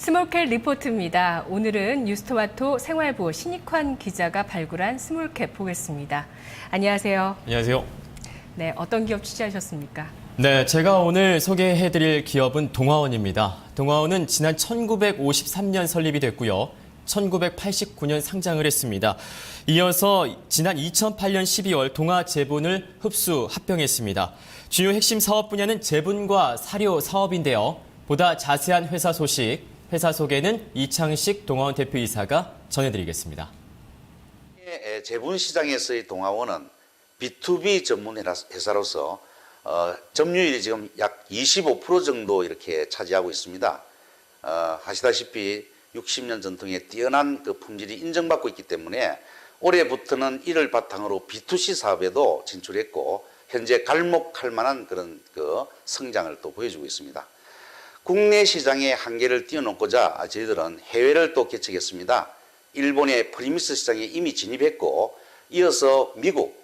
스몰캡 리포트입니다. 오늘은 뉴스토마토 생활부 신익환 기자가 발굴한 스몰캡 보겠습니다. 안녕하세요. 안녕하세요. 네, 어떤 기업 취재하셨습니까? 네, 제가 오늘 소개해드릴 기업은 동아원입니다. 동아원은 지난 1953년 설립이 됐고요. 1989년 상장을 했습니다. 이어서 지난 2008년 12월 동아제분을 흡수 합병했습니다. 주요 핵심 사업 분야는 제분과 사료 사업인데요. 보다 자세한 회사 소식, 회사 소개는 이창식 동아원 대표이사가 전해드리겠습니다. 제분 시장에서의 동아원은 B2B 전문 회사로서 점유율이 지금 약 25% 정도 이렇게 차지하고 있습니다. 아시다시피 60년 전통의 뛰어난 그 품질이 인정받고 있기 때문에 올해부터는 이를 바탕으로 B2C 사업에도 진출했고 현재 갈목할 만한 그런 그 성장을 또 보여주고 있습니다. 국내 시장의 한계를 뛰어넘고자 저희들은 해외를 또 개척했습니다. 일본의 프리미스 시장에 이미 진입했고 이어서 미국,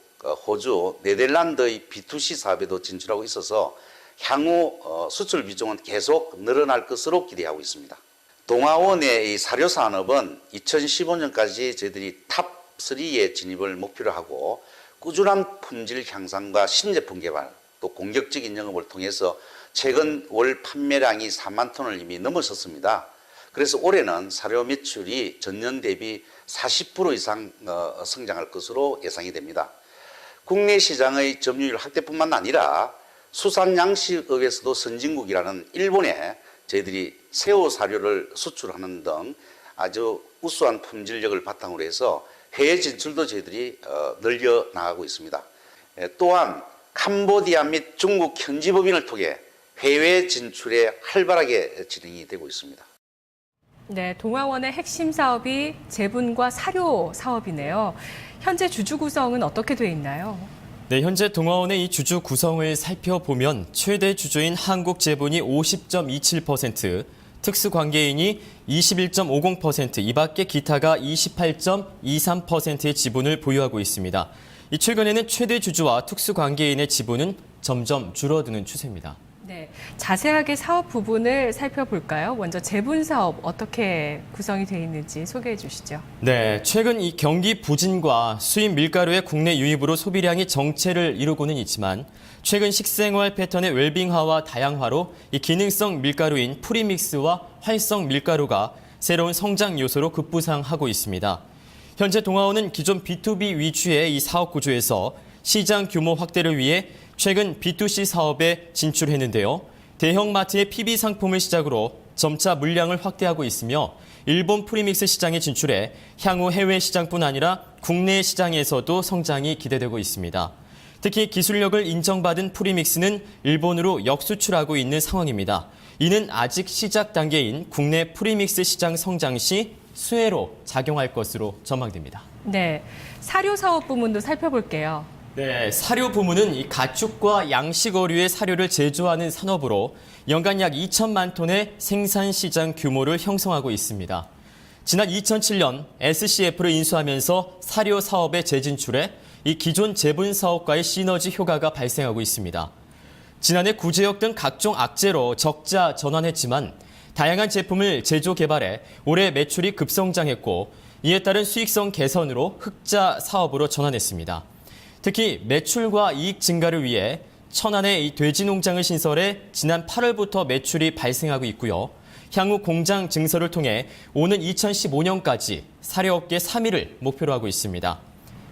호주, 네덜란드의 B2C 사업에도 진출하고 있어서 향후 수출 비중은 계속 늘어날 것으로 기대하고 있습니다. 동아원의 이 사료 산업은 2015년까지 저희들이 탑3에 진입을 목표로 하고 꾸준한 품질 향상과 신제품 개발, 또 공격적인 영업을 통해서 최근 월 판매량이 4만 톤을 이미 넘어섰습니다. 그래서 올해는 사료 매출이 전년 대비 40% 이상 성장할 것으로 예상이 됩니다. 국내 시장의 점유율 확대뿐만 아니라 수산양식업에서도 선진국이라는 일본에 저희들이 새우 사료를 수출하는 등 아주 우수한 품질력을 바탕으로 해서 해외 진출도 저희들이 늘려나가고 있습니다. 또한 캄보디아 및 중국 현지 법인을 통해 해외 진출에 활발하게 진행이 되고 있습니다. 네, 동아원의 핵심 사업이 제분과 사료 사업이네요. 현재 주주 구성은 어떻게 돼 있나요? 네, 현재 동아원의 이 주주 구성을 살펴보면 최대 주주인 한국제분이 50.27%, 특수관계인이 21.50%, 이 밖에 기타가 28.23%의 지분을 보유하고 있습니다. 최근에는 최대 주주와 특수관계인의 지분은 점점 줄어드는 추세입니다. 네, 자세하게 사업 부분을 살펴볼까요? 먼저 제분 사업 어떻게 구성이 되어 있는지 소개해 주시죠. 네, 최근 이 경기 부진과 수입 밀가루의 국내 유입으로 소비량이 정체를 이루고는 있지만 최근 식생활 패턴의 웰빙화와 다양화로 이 기능성 밀가루인 프리믹스와 활성 밀가루가 새로운 성장 요소로 급부상하고 있습니다. 현재 동아원은 기존 B2B 위주의 이 사업 구조에서 시장 규모 확대를 위해 최근 B2C 사업에 진출했는데요. 대형마트의 PB 상품을 시작으로 점차 물량을 확대하고 있으며 일본 프리믹스 시장에 진출해 향후 해외 시장뿐 아니라 국내 시장에서도 성장이 기대되고 있습니다. 특히 기술력을 인정받은 프리믹스는 일본으로 역수출하고 있는 상황입니다. 이는 아직 시작 단계인 국내 프리믹스 시장 성장 시 수혜로 작용할 것으로 전망됩니다. 네, 사료 사업 부문도 살펴볼게요. 네, 사료 부문은 이 가축과 양식 어류의 사료를 제조하는 산업으로 연간 약 2천만 톤의 생산 시장 규모를 형성하고 있습니다. 지난 2007년 SCF를 인수하면서 사료 사업에 재진출해 이 기존 제분 사업과의 시너지 효과가 발생하고 있습니다. 지난해 구제역 등 각종 악재로 적자 전환했지만 다양한 제품을 제조 개발해 올해 매출이 급성장했고 이에 따른 수익성 개선으로 흑자 사업으로 전환했습니다. 특히 매출과 이익 증가를 위해 천안에 이 돼지 농장을 신설해 지난 8월부터 매출이 발생하고 있고요. 향후 공장 증설을 통해 오는 2015년까지 사료업계 3위를 목표로 하고 있습니다.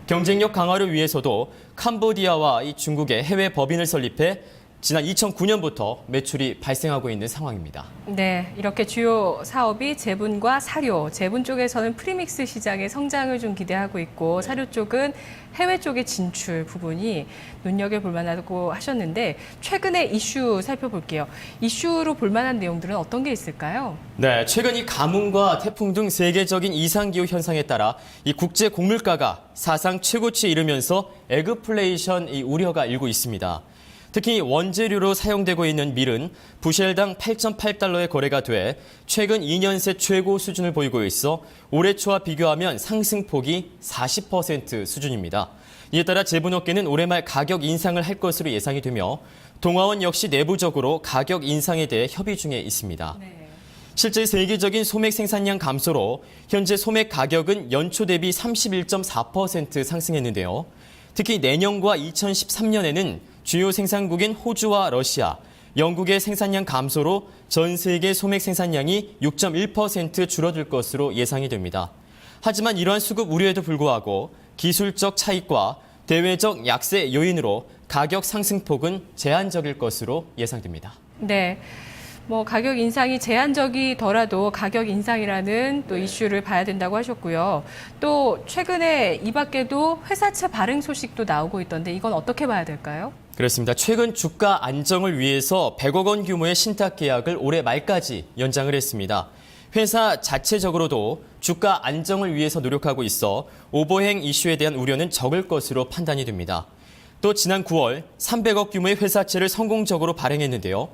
경쟁력 강화를 위해서도 캄보디아와 이 중국의 해외 법인을 설립해 지난 2009년부터 매출이 발생하고 있는 상황입니다. 네, 이렇게 주요 사업이 제분과 사료, 제분 쪽에서는 프리믹스 시장의 성장을 좀 기대하고 있고 사료 쪽은 해외 쪽의 진출 부분이 눈여겨볼 만하다고 하셨는데 최근에 이슈 살펴볼게요. 이슈로 볼 만한 내용들은 어떤 게 있을까요? 네, 최근 이 가뭄과 태풍 등 세계적인 이상기후 현상에 따라 이 국제 곡물가가 사상 최고치에 이르면서 에그플레이션 우려가 일고 있습니다. 특히 원재료로 사용되고 있는 밀은 부셸당 8.8달러에 거래가 돼 최근 2년 새 최고 수준을 보이고 있어 올해 초와 비교하면 상승폭이 40% 수준입니다. 이에 따라 제분업계는 올해 말 가격 인상을 할 것으로 예상이 되며 동아원 역시 내부적으로 가격 인상에 대해 협의 중에 있습니다. 네. 실제 세계적인 소맥 생산량 감소로 현재 소맥 가격은 연초 대비 31.4% 상승했는데요. 특히 내년과 2013년에는 주요 생산국인 호주와 러시아, 영국의 생산량 감소로 전 세계 소맥 생산량이 6.1% 줄어들 것으로 예상이 됩니다. 하지만 이러한 수급 우려에도 불구하고 기술적 차익과 대외적 약세 요인으로 가격 상승폭은 제한적일 것으로 예상됩니다. 네. 가격 인상이 제한적이더라도 가격 인상이라는 또 이슈를 봐야 된다고 하셨고요. 또 최근에 이 밖에도 회사채 발행 소식도 나오고 있던데 이건 어떻게 봐야 될까요? 그렇습니다. 최근 주가 안정을 위해서 100억 원 규모의 신탁 계약을 올해 말까지 연장을 했습니다. 회사 자체적으로도 주가 안정을 위해서 노력하고 있어 오버행 이슈에 대한 우려는 적을 것으로 판단이 됩니다. 또 지난 9월 300억 규모의 회사채를 성공적으로 발행했는데요.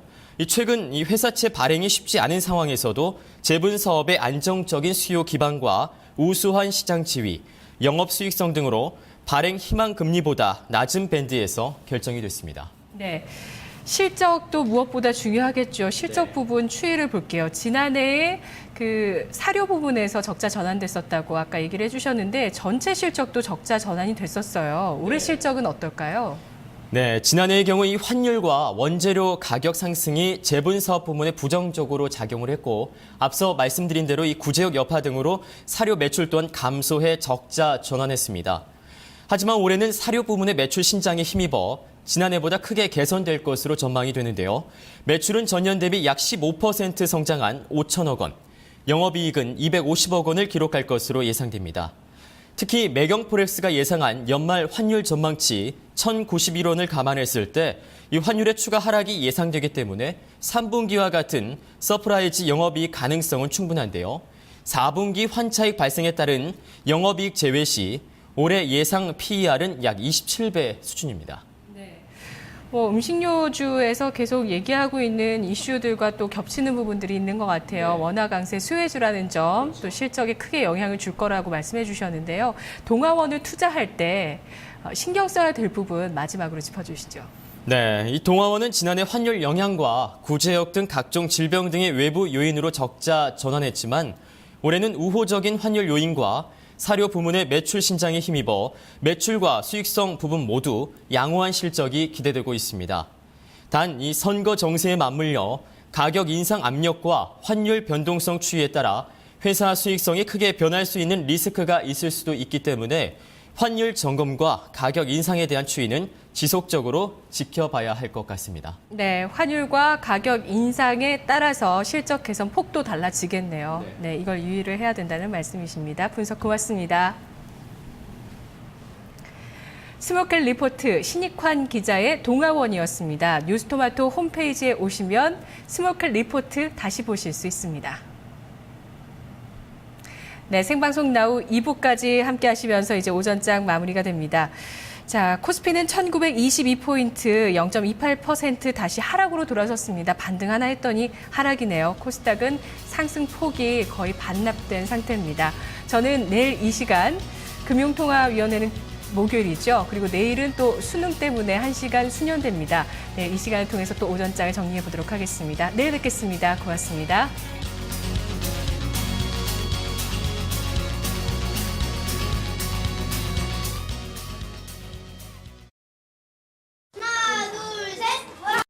최근 이 회사채 발행이 쉽지 않은 상황에서도 제분 사업의 안정적인 수요 기반과 우수한 시장 지위, 영업 수익성 등으로 발행 희망 금리보다 낮은 밴드에서 결정이 됐습니다. 네. 실적도 무엇보다 중요하겠죠. 실적 부분 추이를 볼게요. 지난해에 그 사료 부분에서 적자 전환됐었다고 아까 얘기를 해주셨는데 전체 실적도 적자 전환이 됐었어요. 올해 실적은 어떨까요? 네, 지난해의 경우 이 환율과 원재료 가격 상승이 제분 사업 부문에 부정적으로 작용을 했고 앞서 말씀드린 대로 이 구제역 여파 등으로 사료 매출 또한 감소해 적자 전환했습니다. 하지만 올해는 사료 부문의 매출 신장에 힘입어 지난해보다 크게 개선될 것으로 전망이 되는데요. 매출은 전년 대비 약 15% 성장한 5천억 원, 영업이익은 250억 원을 기록할 것으로 예상됩니다. 특히 매경포렉스가 예상한 연말 환율 전망치 1,091원을 감안했을 때 이 환율의 추가 하락이 예상되기 때문에 3분기와 같은 서프라이즈 영업이익 가능성은 충분한데요. 4분기 환차익 발생에 따른 영업이익 제외 시 올해 예상 PER은 약 27배 수준입니다. 음식료주에서 계속 얘기하고 있는 이슈들과 또 겹치는 부분들이 있는 것 같아요. 원화 강세 수혜주라는 점, 또 실적에 크게 영향을 줄 거라고 말씀해 주셨는데요. 동아원을 투자할 때 신경 써야 될 부분 마지막으로 짚어주시죠. 네, 이 동아원은 지난해 환율 영향과 구제역 등 각종 질병 등의 외부 요인으로 적자 전환했지만 올해는 우호적인 환율 요인과 사료 부문의 매출 신장에 힘입어 매출과 수익성 부분 모두 양호한 실적이 기대되고 있습니다. 단 이 선거 정세에 맞물려 가격 인상 압력과 환율 변동성 추이에 따라 회사 수익성이 크게 변할 수 있는 리스크가 있을 수도 있기 때문에 환율 점검과 가격 인상에 대한 추이는 지속적으로 지켜봐야 할 것 같습니다. 네, 환율과 가격 인상에 따라서 실적 개선 폭도 달라지겠네요. 네, 이걸 유의를 해야 된다는 말씀이십니다. 분석 고맙습니다. 스모켈 리포트 신익환 기자의 동아원이었습니다. 뉴스토마토 홈페이지에 오시면 스모켈 리포트 다시 보실 수 있습니다. 네, 생방송 나우 2부까지 함께 하시면서 이제 오전장 마무리가 됩니다. 자, 코스피는 1922포인트 0.28% 다시 하락으로 돌아섰습니다. 반등 하나 했더니 하락이네요. 코스닥은 상승폭이 거의 반납된 상태입니다. 저는 내일 이 시간 금융통화위원회는 목요일이죠. 그리고 내일은 또 수능 때문에 1시간 수년됩니다. 네, 이 시간을 통해서 또 오전장을 정리해 보도록 하겠습니다. 내일 뵙겠습니다. 고맙습니다.